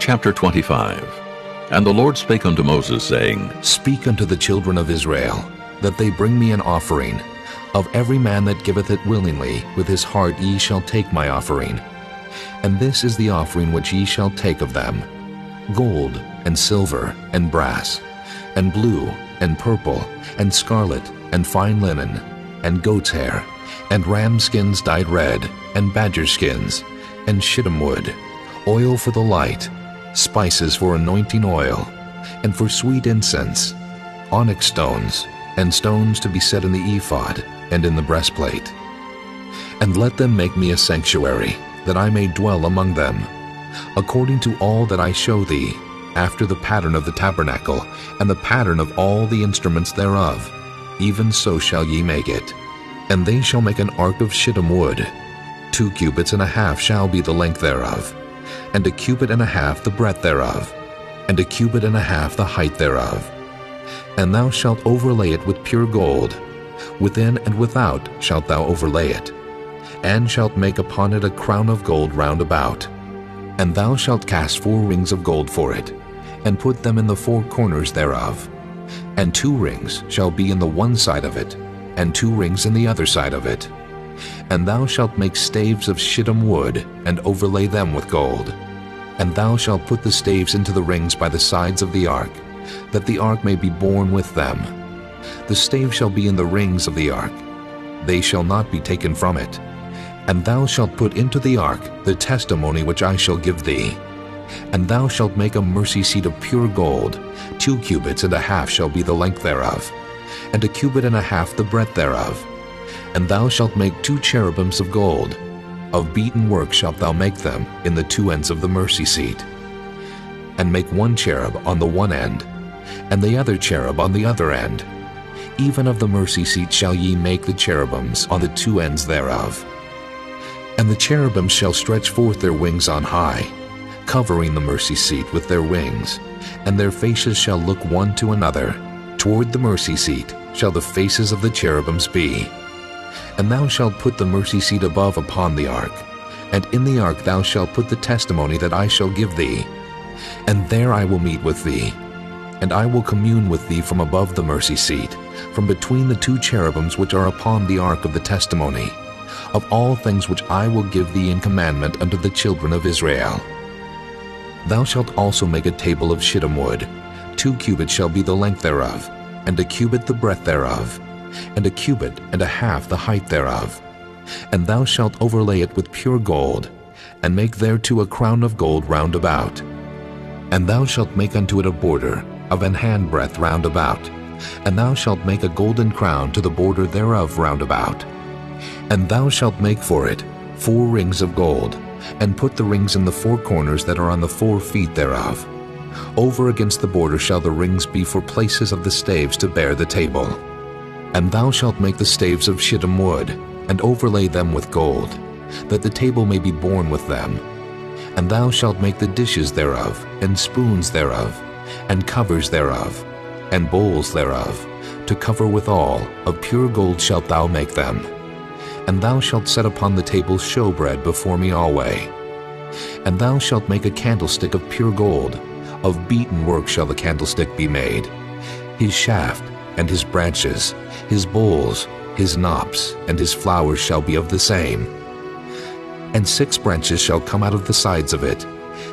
Chapter 25. And the Lord spake unto Moses, saying, Speak unto the children of Israel, that they bring me an offering. Of every man that giveth it willingly, with his heart ye shall take my offering. And this is the offering which ye shall take of them: gold, and silver, and brass, and blue, and purple, and scarlet, and fine linen, and goat's hair, and ram skins dyed red, and badger skins, and shittim wood, oil for the light, spices for anointing oil, and for sweet incense, onyx stones, and stones to be set in the ephod, and in the breastplate. And let them make me a sanctuary, that I may dwell among them, according to all that I show thee, after the pattern of the tabernacle, and the pattern of all the instruments thereof, even so shall ye make it. And they shall make an ark of shittim wood. 2 cubits and a half shall be the length thereof, and 1 cubit and a half the breadth thereof, and 1 cubit and a half the height thereof. And thou shalt overlay it with pure gold. Within and without shalt thou overlay it, and shalt make upon it a crown of gold round about. And thou shalt cast 4 rings of gold for it, and put them in the 4 corners thereof. And 2 rings shall be in the one side of it, and 2 rings in the other side of it. And thou shalt make staves of shittim wood, and overlay them with gold. And thou shalt put the staves into the rings by the sides of the ark, that the ark may be borne with them. The stave shall be in the rings of the ark, they shall not be taken from it. And thou shalt put into the ark the testimony which I shall give thee. And thou shalt make a mercy seat of pure gold. 2 cubits and a half shall be the length thereof, and 1 cubit and a half the breadth thereof. And thou shalt make 2 cherubims of gold. Of beaten work shalt thou make them in the 2 ends of the mercy seat. And make 1 cherub on the one end, and the other cherub on the other end. Even of the mercy seat shall ye make the cherubims on the 2 ends thereof. And the cherubims shall stretch forth their wings on high, covering the mercy seat with their wings, and their faces shall look one to another. Toward the mercy seat shall the faces of the cherubims be. And thou shalt put the mercy seat above upon the ark, and in the ark thou shalt put the testimony that I shall give thee. And there I will meet with thee, and I will commune with thee from above the mercy seat, from between the 2 cherubims which are upon the ark of the testimony, of all things which I will give thee in commandment unto the children of Israel. Thou shalt also make a table of shittim wood. 2 cubits shall be the length thereof, and 1 cubit the breadth thereof, and 1 cubit and a half the height thereof. And thou shalt overlay it with pure gold, and make thereto a crown of gold round about. And thou shalt make unto it a border of an handbreadth round about, and thou shalt make a golden crown to the border thereof round about. And thou shalt make for it 4 rings of gold, and put the rings in the 4 corners that are on the 4 feet thereof. Over against the border shall the rings be for places of the staves to bear the table. And thou shalt make the staves of shittim wood, and overlay them with gold, that the table may be borne with them. And thou shalt make the dishes thereof, and spoons thereof, and covers thereof, and bowls thereof, to cover withal, of pure gold shalt thou make them. And thou shalt set upon the table showbread before me alway. And thou shalt make a candlestick of pure gold. Of beaten work shall the candlestick be made. His shaft, and his branches, his bowls, his knops, and his flowers shall be of the same. And 6 branches shall come out of the sides of it,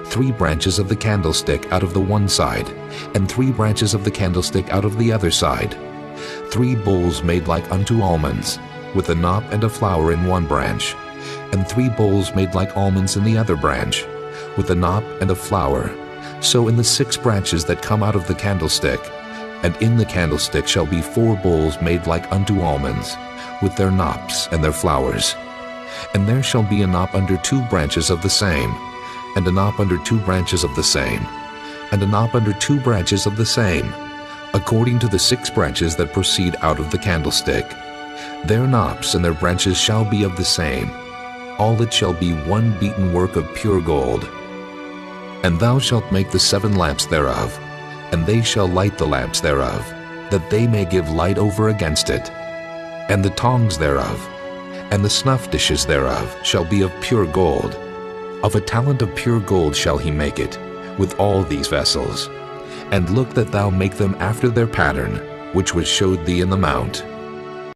3 branches of the candlestick out of the one side, and 3 branches of the candlestick out of the other side. 3 bowls made like unto almonds, with a knop and a flower in one branch, and 3 bowls made like almonds in the other branch, with a knop and a flower. So in the 6 branches that come out of the candlestick, and in the candlestick shall be 4 bowls made like unto almonds, with their knops and their flowers. And there shall be a knop under 2 branches of the same, and a knop under 2 branches of the same, and a knop under 2 branches of the same, according to the 6 branches that proceed out of the candlestick. Their knops and their branches shall be of the same. All it shall be 1 beaten work of pure gold. And thou shalt make the 7 lamps thereof, and they shall light the lamps thereof, that they may give light over against it. And the tongs thereof, and the snuff dishes thereof shall be of pure gold. Of a talent of pure gold shall he make it, with all these vessels. And look that thou make them after their pattern, which was showed thee in the mount.